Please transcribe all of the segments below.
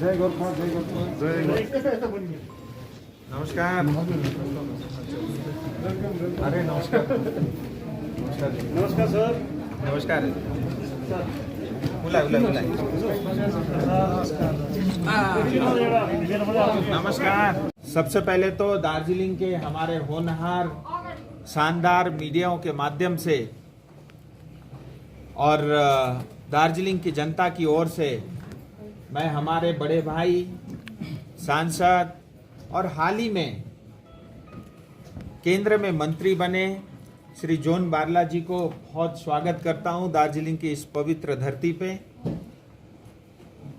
जय गोरखा जय गोरखा जय नमस्कार। अरे नमस्कार। नमस्कार सर। नमस्कार। बुला नमस्कार। सबसे पहले तो दार्जिलिंग के हमारे होनहार शानदार मीडियाओं के माध्यम से और दार्जिलिंग की जनता की ओर से मैं हमारे बड़े भाई सांसद और हाल ही में केंद्र में मंत्री बने श्री जॉन बारला जी को बहुत स्वागत करता हूं दार्जिलिंग की इस पवित्र धरती पे।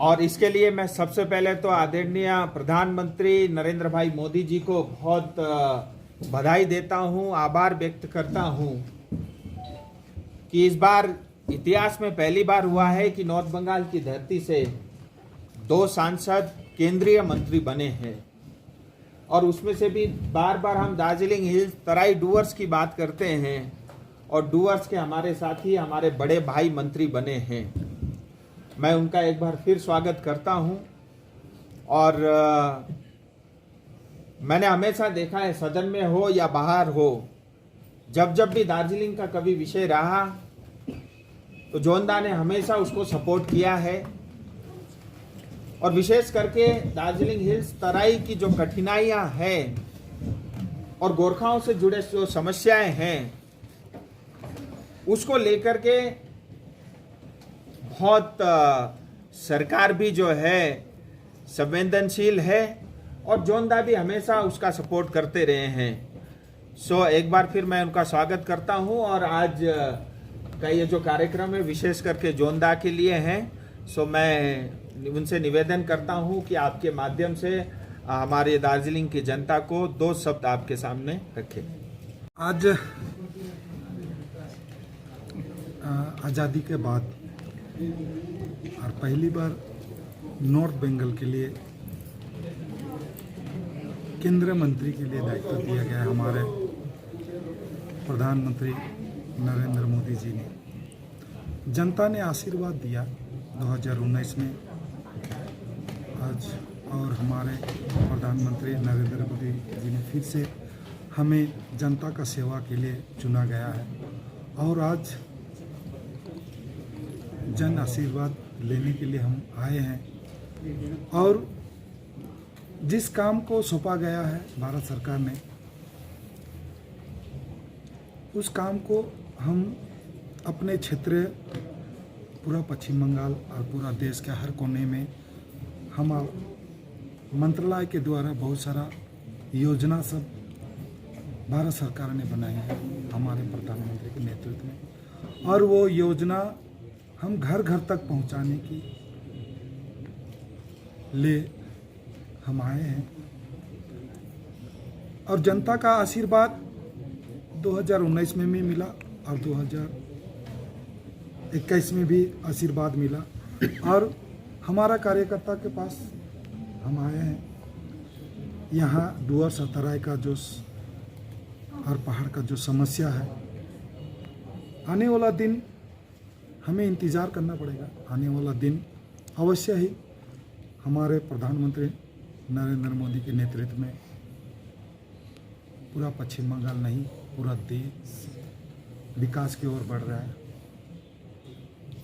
और इसके लिए मैं सबसे पहले तो आदरणीय प्रधानमंत्री नरेंद्र भाई मोदी जी को बहुत बधाई देता हूं, आभार व्यक्त करता हूं कि इस बार इतिहास में पहली बार हुआ है कि नॉर्थ बंगाल की धरती से 2 सांसद केंद्रीय मंत्री बने हैं। और उसमें से भी बार बार हम दार्जिलिंग हिल्स तराई डूवर्स की बात करते हैं और डूवर्स के हमारे साथी हमारे बड़े भाई मंत्री बने हैं। मैं उनका एक बार फिर स्वागत करता हूं। और मैंने हमेशा देखा है सदन में हो या बाहर हो, जब जब भी दार्जिलिंग का कभी विषय रहा तो जोनदा ने हमेशा उसको सपोर्ट किया है। और विशेष करके दार्जिलिंग हिल्स तराई की जो कठिनाइयां हैं और गोरखाओं से जुड़े जो समस्याएं हैं उसको लेकर के बहुत सरकार भी जो है संवेदनशील है और जोनदा भी हमेशा उसका सपोर्ट करते रहे हैं। सो एक बार फिर मैं उनका स्वागत करता हूं। और आज का ये जो कार्यक्रम है विशेष करके जोनदा के लिए है। सो मैं उनसे निवेदन करता हूं कि आपके माध्यम से हमारे दार्जिलिंग की जनता को 2 शब्द आपके सामने रखें। आज आज़ादी के बाद और पहली बार नॉर्थ बंगाल के लिए केंद्रीय मंत्री के लिए दायित्व दिया गया है हमारे प्रधानमंत्री नरेंद्र मोदी जी ने। जनता ने आशीर्वाद दिया 2019 में आज, और हमारे प्रधानमंत्री नरेंद्र मोदी जी ने फिर से हमें जनता का सेवा के लिए चुना गया है। और आज जन आशीर्वाद लेने के लिए हम आए हैं। और जिस काम को सौंपा गया है भारत सरकार ने, उस काम को हम अपने क्षेत्र पूरा पश्चिम बंगाल और पूरा देश के हर कोने में हम मंत्रालय के द्वारा बहुत सारा योजना सब भारत सरकार ने बनाई है हमारे प्रधानमंत्री के नेतृत्व में। और वो योजना हम घर घर तक पहुंचाने की लिए हम आए हैं। और जनता का आशीर्वाद 2019 में भी मिला और 2021 में भी आशीर्वाद मिला। और हमारा कार्यकर्ता के पास हम आए हैं। यहाँ डूवर्स और तराई का जो और पहाड़ का जो समस्या है, आने वाला दिन हमें इंतज़ार करना पड़ेगा। आने वाला दिन अवश्य ही हमारे प्रधानमंत्री नरेंद्र मोदी के नेतृत्व में पूरा पश्चिम बंगाल नहीं पूरा देश विकास की ओर बढ़ रहा है।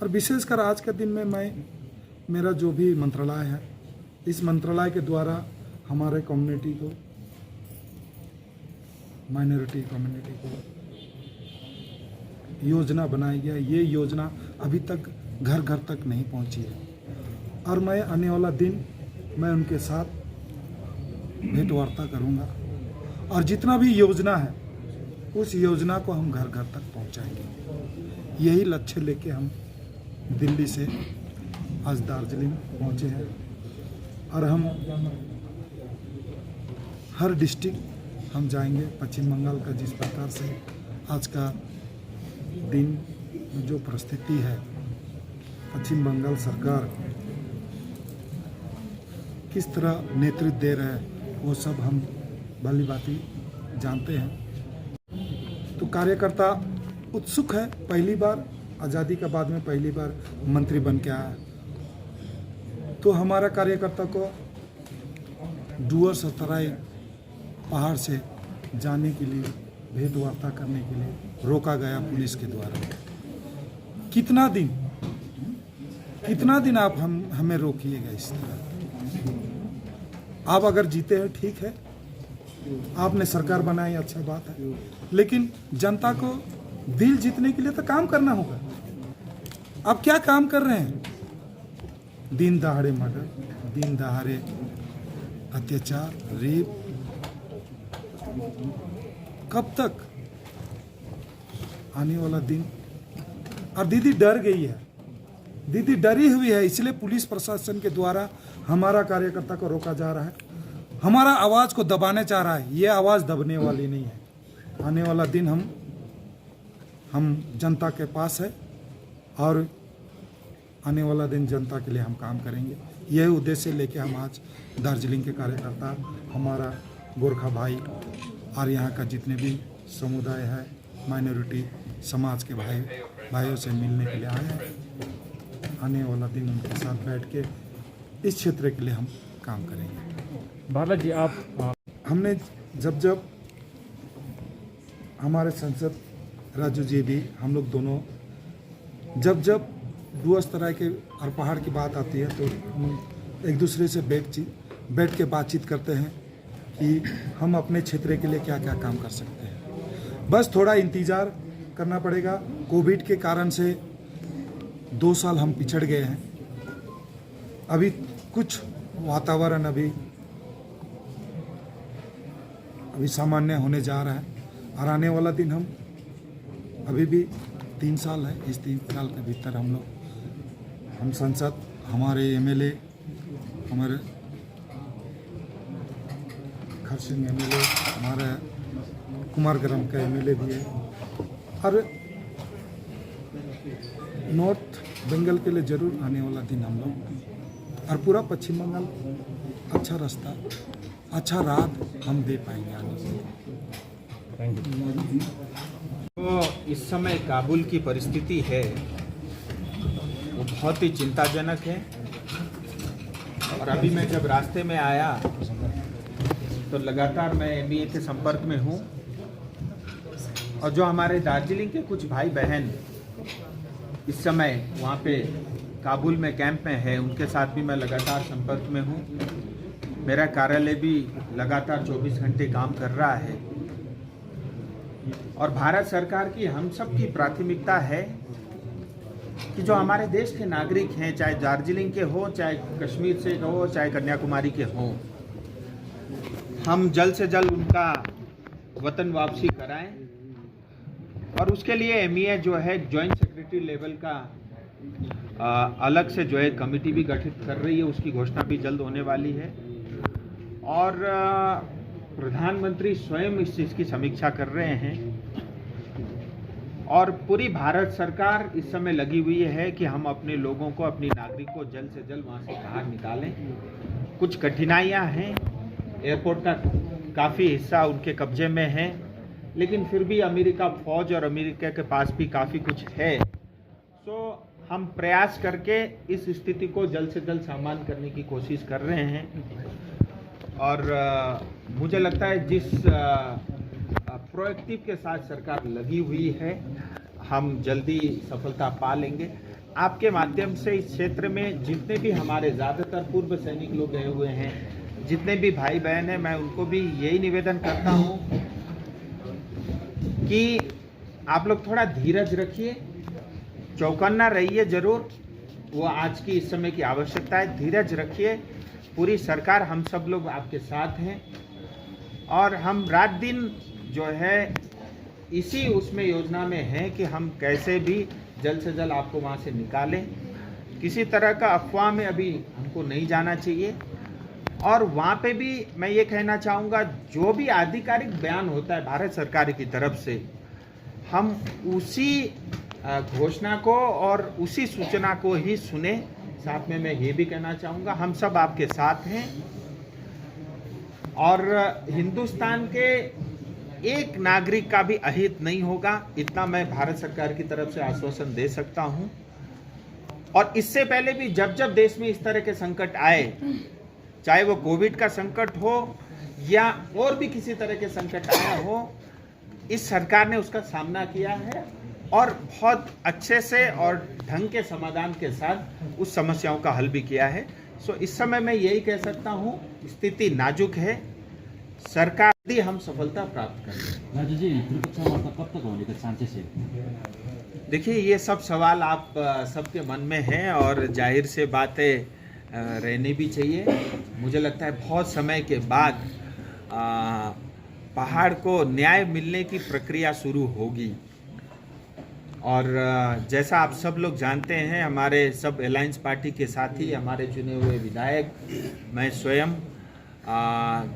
और विशेषकर आज के दिन में मेरा जो भी मंत्रालय है, इस मंत्रालय के द्वारा हमारे कम्युनिटी को, माइनॉरिटी कम्युनिटी को योजना बनाई गया। ये योजना अभी तक घर घर तक नहीं पहुंची है। और मैं आने वाला दिन मैं उनके साथ भेंट वार्ता करूंगा और जितना भी योजना है उस योजना को हम घर घर तक पहुंचाएंगे। यही लक्ष्य लेके हम दिल्ली से आज दार्जिलिंग पहुंचे हैं। और हम हर डिस्ट्रिक्ट हम जाएंगे। पश्चिम बंगाल का जिस प्रकार से आज का दिन जो परिस्थिति है, पश्चिम बंगाल सरकार किस तरह नेतृत्व दे रहा है, वो सब हम भली भांति जानते हैं। तो कार्यकर्ता उत्सुक है। पहली बार आज़ादी के बाद में पहली बार मंत्री बन के आया। तो तो हमारा कार्यकर्ता को डुअर सतराई पहाड़ से जाने के लिए, भेंट वार्ता करने के लिए रोका गया पुलिस के द्वारा। कितना दिन आप हमें रोकिएगा इस तरह? आप अगर जीते हैं ठीक है, आपने सरकार बनाई, अच्छा बात है, लेकिन जनता को दिल जीतने के लिए तो काम करना होगा। आप क्या काम कर रहे हैं? दिन दहाड़े मर्डर, दिन दहाड़े अत्याचार, रेप, कब तक आने वाला दिन? और दीदी डर गई है, दीदी डरी हुई है, इसलिए पुलिस प्रशासन के द्वारा हमारा कार्यकर्ता को रोका जा रहा है, हमारा आवाज को दबाने चाह रहा है। ये आवाज दबने वाली नहीं है। आने वाला दिन हम जनता के पास है और आने वाला दिन जनता के लिए हम काम करेंगे। यह उद्देश्य लेके हम आज दार्जिलिंग के कार्यकर्ता, हमारा गोरखा भाई और यहाँ का जितने भी समुदाय है, माइनॉरिटी समाज के भाइयों से मिलने के लिए आए हैं। आने वाला दिन उनके साथ बैठ के इस क्षेत्र के लिए हम काम करेंगे। बालाजी, आप हमने जब हमारे सांसद राजू जी भी, हम लोग दोनों जब डुअर सतराई के और पहाड़ की बात आती है तो हम एक दूसरे से बैठ के बातचीत करते हैं कि हम अपने क्षेत्र के लिए क्या क्या काम कर सकते हैं। बस थोड़ा इंतज़ार करना पड़ेगा। कोविड के कारण से 2 साल हम पिछड़ गए हैं। अभी कुछ वातावरण अभी सामान्य होने जा रहा है और आने वाला दिन हम अभी भी 3 साल है, इस 3 साल के भीतर हम संसद, हमारे एमएलए, हमारे खरसिंग एमएलए, हमारे कुमारग्राम का एमएलए भी है और नॉर्थ बंगाल के लिए जरूर आने वाला दिन हम लोग और पूरा पश्चिम बंगाल अच्छा रास्ता, अच्छा राह हम दे पाएंगे आने से। तो इस समय काबुल की परिस्थिति है वो बहुत ही चिंताजनक है और अभी मैं जब रास्ते में आया तो लगातार मैं एमईए के संपर्क में हूँ और जो हमारे दार्जिलिंग के कुछ भाई बहन इस समय वहाँ पे काबुल में कैंप में है, उनके साथ भी मैं लगातार संपर्क में हूँ। मेरा कार्यालय भी लगातार 24 घंटे काम कर रहा है और भारत सरकार की हम सब की प्राथमिकता है कि जो हमारे देश के नागरिक हैं, चाहे दार्जिलिंग के हो, चाहे कश्मीर से हो, चाहे कन्याकुमारी के हों, हम जल्द से जल्द उनका वतन वापसी कराएं और उसके लिए एमईए जो है जॉइंट सेक्रेटरी लेवल का अलग से जो है कमेटी भी गठित कर रही है, उसकी घोषणा भी जल्द होने वाली है और प्रधानमंत्री स्वयं इस चीज़ की समीक्षा कर रहे हैं और पूरी भारत सरकार इस समय लगी हुई है कि हम अपने लोगों को, अपनी नागरिक को जल्द से जल्द वहाँ से बाहर निकालें। कुछ कठिनाइयाँ हैं, एयरपोर्ट का काफ़ी हिस्सा उनके कब्जे में है, लेकिन फिर भी अमेरिका फौज और अमेरिका के पास भी काफ़ी कुछ है। तो हम प्रयास करके इस स्थिति को जल्द से जल्द सामान्य करने की कोशिश कर रहे हैं और मुझे लगता है जिस प्रोएक्टिव के साथ सरकार लगी हुई है, हम जल्दी सफलता पा लेंगे। आपके माध्यम से इस क्षेत्र में जितने भी हमारे ज़्यादातर पूर्व सैनिक लोग गए हुए हैं, जितने भी भाई बहन हैं, मैं उनको भी यही निवेदन करता हूँ कि आप लोग थोड़ा धीरज रखिए, चौकन्ना रहिए जरूर, वो आज की इस समय की आवश्यकता है। धीरज रखिए, पूरी सरकार, हम सब लोग आपके साथ हैं और हम रात दिन जो है इसी उसमें योजना में हैं कि हम कैसे भी जल्द से जल्द आपको वहाँ से निकालें। किसी तरह का अफवाह में अभी हमको नहीं जाना चाहिए और वहाँ पे भी मैं ये कहना चाहूँगा, जो भी आधिकारिक बयान होता है भारत सरकार की तरफ से, हम उसी घोषणा को और उसी सूचना को ही सुने। साथ में मैं ये भी कहना चाहूँगा, हम सब आपके साथ हैं और हिंदुस्तान के एक नागरिक का भी अहित नहीं होगा, इतना मैं भारत सरकार की तरफ से आश्वासन दे सकता हूँ। और इससे पहले भी जब जब देश में इस तरह के संकट आए, चाहे वो कोविड का संकट हो या और भी किसी तरह के संकट आया हो, इस सरकार ने उसका सामना किया है और बहुत अच्छे से और ढंग के समाधान के साथ उस समस्याओं का हल भी किया है। सो इस समय मैं यही कह सकता हूँ, स्थिति नाजुक है, सरकार यदि हम सफलता प्राप्त करें। राजू जी, दुर्घटना वार्ता कब तक होने का चांसेस है? देखिए, ये सब सवाल आप सबके मन में हैं और जाहिर से बातें रहनी भी चाहिए। मुझे लगता है बहुत समय के बाद पहाड़ को न्याय मिलने की प्रक्रिया शुरू होगी और जैसा आप सब लोग जानते हैं, हमारे सब अलायंस पार्टी के साथी, हमारे चुने हुए विधायक, मैं स्वयं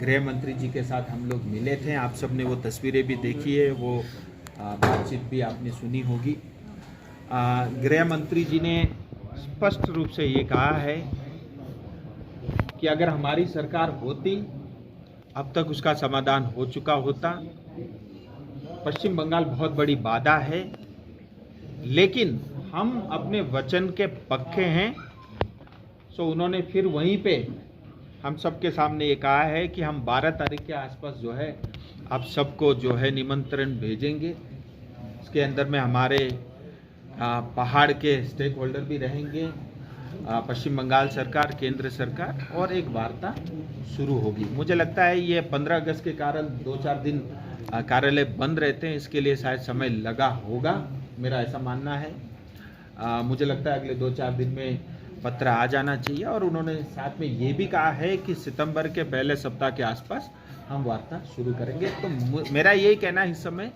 गृह मंत्री जी के साथ हम लोग मिले थे। आप सब ने वो तस्वीरें भी देखी है, वो बातचीत भी आपने सुनी होगी। गृह मंत्री जी ने स्पष्ट रूप से ये कहा है कि अगर हमारी सरकार होती, अब तक उसका समाधान हो चुका होता। पश्चिम बंगाल बहुत बड़ी बाधा है, लेकिन हम अपने वचन के पक्के हैं। सो उन्होंने फिर वहीं पे हम सबके सामने ये कहा है कि हम 12 तारीख के आसपास जो है आप सबको जो है निमंत्रण भेजेंगे। इसके अंदर में हमारे पहाड़ के स्टेक होल्डर भी रहेंगे, पश्चिम बंगाल सरकार, केंद्र सरकार, और एक वार्ता शुरू होगी। मुझे लगता है ये 15 अगस्त के कारण 2-4 दिन कार्यालय बंद रहते हैं, इसके लिए शायद समय लगा होगा, मेरा ऐसा मानना है। मुझे लगता है अगले 2-4 दिन में पत्र आ जाना चाहिए और उन्होंने साथ में ये भी कहा है कि सितंबर के पहले सप्ताह के आसपास हम वार्ता शुरू करेंगे। तो मेरा यही कहना है, इस समय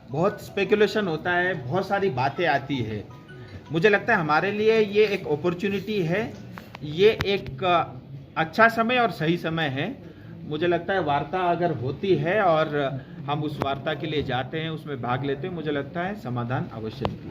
बहुत स्पेकुलेशन होता है, बहुत सारी बातें आती है। मुझे लगता है हमारे लिए ये एक अपॉर्चुनिटी है, ये एक अच्छा समय और सही समय है। मुझे लगता है वार्ता अगर होती है और हम उस वार्ता के लिए जाते हैं, उसमें भाग लेते हैं, मुझे लगता है समाधान अवश्य निकलेगा।